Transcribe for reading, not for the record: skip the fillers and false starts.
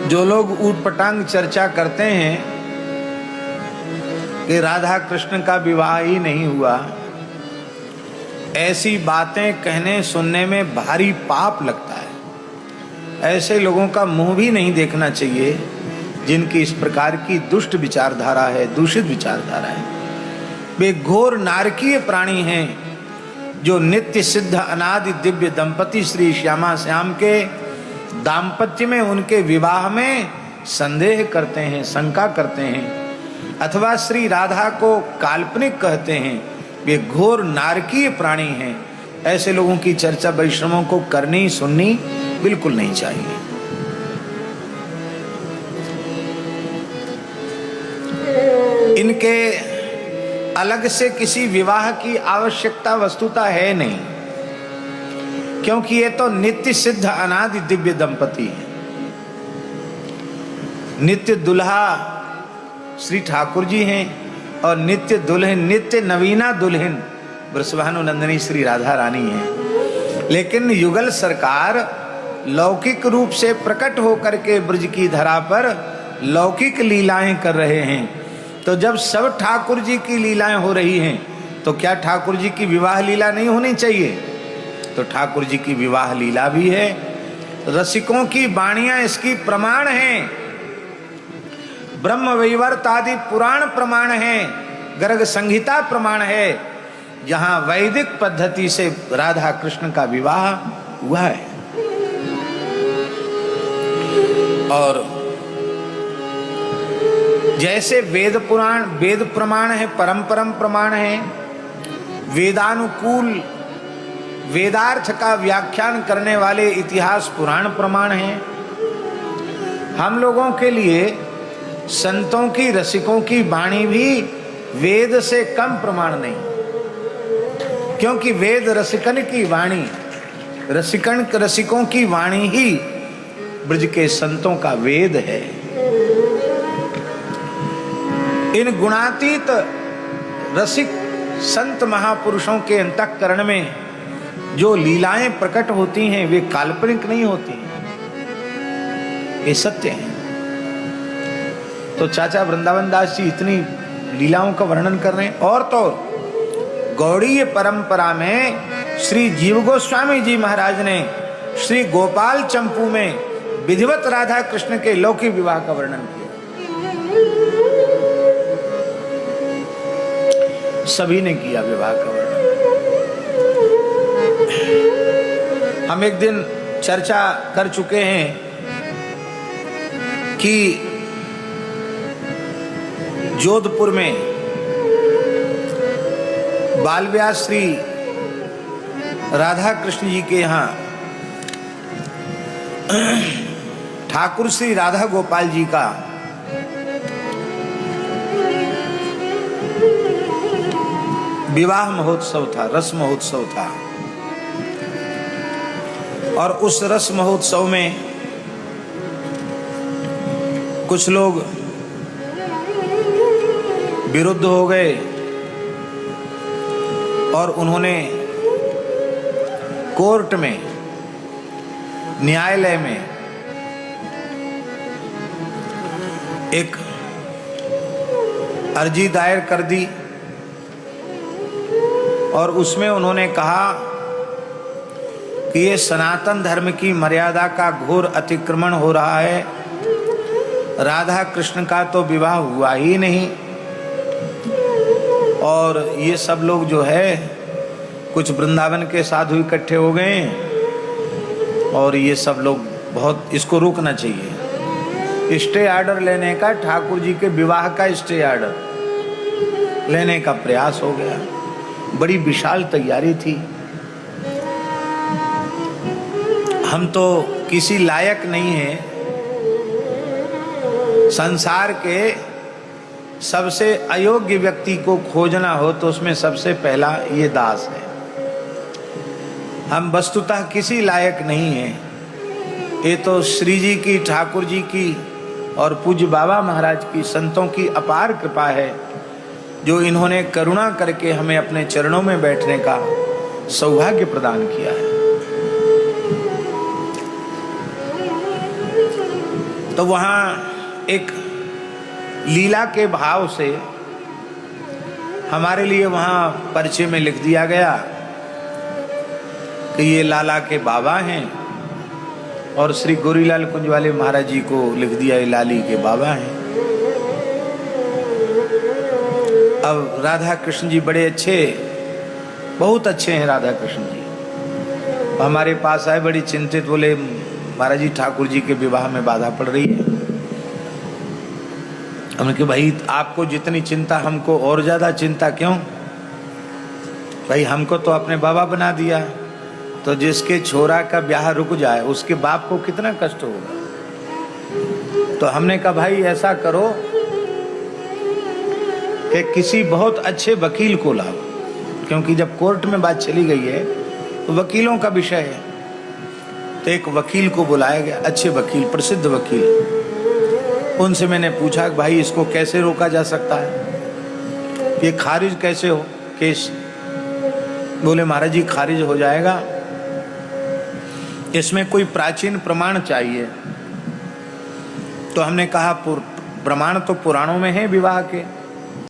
जो लोग ऊटपटांग चर्चा करते हैं कि राधा कृष्ण का विवाह ही नहीं हुआ, ऐसी बातें कहने सुनने में भारी पाप लगता है। ऐसे लोगों का मुंह भी नहीं देखना चाहिए जिनकी इस प्रकार की दुष्ट विचारधारा है, दूषित विचारधारा है। वे घोर नारकीय प्राणी हैं जो नित्य सिद्ध अनादि दिव्य दंपति श्री श्यामा श्याम के दाम्पत्य में, उनके विवाह में संदेह करते हैं, शंका करते हैं, अथवा श्री राधा को काल्पनिक कहते हैं। वे घोर नारकीय प्राणी हैं। ऐसे लोगों की चर्चा वैष्णवों को करनी सुननी बिल्कुल नहीं चाहिए। इनके अलग से किसी विवाह की आवश्यकता वस्तुता है नहीं, क्योंकि ये तो नित्य सिद्ध अनादि दिव्य दंपति है। नित्य दुल्हा श्री ठाकुर जी हैं और नित्य दुल्हन, नित्य नवीना दुल्हन वृषभानुनंदिनी श्री राधा रानी है। लेकिन युगल सरकार लौकिक रूप से प्रकट होकर के ब्रज की धरा पर लौकिक लीलाएं कर रहे हैं। तो जब सब ठाकुर जी की लीलाएं हो रही हैं तो क्या ठाकुर जी की विवाह लीला नहीं होनी चाहिए? तो ठाकुर जी की विवाह लीला भी है। रसिकों की वाणियां इसकी प्रमाण हैं। ब्रह्म वैवर्त आदि पुराण प्रमाण है, गर्ग संहिता प्रमाण है, जहां वैदिक पद्धति से राधा कृष्ण का विवाह हुआ है। और जैसे वेद पुराण वेद प्रमाण है, परम प्रमाण है, वेदानुकूल वेदार्थ का व्याख्यान करने वाले इतिहास पुराण प्रमाण है, हम लोगों के लिए संतों की, रसिकों की वाणी भी वेद से कम प्रमाण नहीं। क्योंकि वेद रसिकन की वाणी, रसिकों की वाणी ही ब्रज के संतों का वेद है। इन गुणातीत रसिक संत महापुरुषों के अंतःकरण में जो लीलाएं प्रकट होती हैं वे काल्पनिक नहीं होती, ये सत्य है। तो चाचा वृंदावन दास जी इतनी लीलाओं का वर्णन कर रहे हैं। और तो गौड़ीय परंपरा में श्री जीव गोस्वामी जी महाराज ने श्री गोपाल चंपू में विधिवत राधा कृष्ण के लौकिक विवाह का वर्णन किया। सभी ने किया विवाह का वर्णन। हम एक दिन चर्चा कर चुके हैं कि जोधपुर में बाल व्यास श्री राधा कृष्ण जी के यहाँ ठाकुर श्री राधा गोपाल जी का विवाह महोत्सव था, रस महोत्सव था। और उस रस महोत्सव में कुछ लोग विरुद्ध हो गए और उन्होंने कोर्ट में, न्यायालय में एक अर्जी दायर कर दी और उसमें उन्होंने कहा कि ये सनातन धर्म की मर्यादा का घोर अतिक्रमण हो रहा है। राधा कृष्ण का तो विवाह हुआ ही नहीं और ये सब लोग जो है कुछ वृंदावन के साधु इकट्ठे हो गए और ये सब लोग बहुत, इसको रोकना चाहिए। स्टे ऑर्डर लेने का, ठाकुर जी के विवाह का स्टे ऑर्डर लेने का प्रयास हो गया। बड़ी विशाल तैयारी थी। हम तो किसी लायक नहीं हैं। संसार के सबसे अयोग्य व्यक्ति को खोजना हो तो उसमें सबसे पहला ये दास है। हम वस्तुतः किसी लायक नहीं हैं। ये तो श्री जी की, ठाकुर जी की और पूज्य बाबा महाराज की, संतों की अपार कृपा है जो इन्होंने करुणा करके हमें अपने चरणों में बैठने का सौभाग्य प्रदान किया है। तो वहाँ एक लीला के भाव से हमारे लिए वहाँ परिचय में लिख दिया गया कि ये लाला के बाबा हैं, और श्री गोरीलाल कुंज वाले महाराज जी को लिख दिया ये लाली के बाबा हैं। अब राधा कृष्ण जी बड़े अच्छे, बहुत अच्छे हैं राधा कृष्ण जी। हमारे पास आए बड़ी चिंतित, बोले महाराज जी ठाकुर जी के विवाह में बाधा पड़ रही है। हमने कहा भाई आपको जितनी चिंता हमको और ज्यादा चिंता क्यों? भाई हमको तो अपने बाबा बना दिया, तो जिसके छोरा का ब्याह रुक जाए उसके बाप को कितना कष्ट होगा। तो हमने कहा भाई ऐसा करो कि किसी बहुत अच्छे वकील को लाओ, क्योंकि जब कोर्ट में बात चली गई है तो वकीलों का विषय है। तो एक वकील को बुलाया गया, अच्छे वकील, प्रसिद्ध वकील। उनसे मैंने पूछा कि भाई इसको कैसे रोका जा सकता है, ये खारिज कैसे हो केस? बोले महाराज जी खारिज हो जाएगा, इसमें कोई प्राचीन प्रमाण चाहिए। तो हमने कहा प्रमाण तो पुराणों में है विवाह के,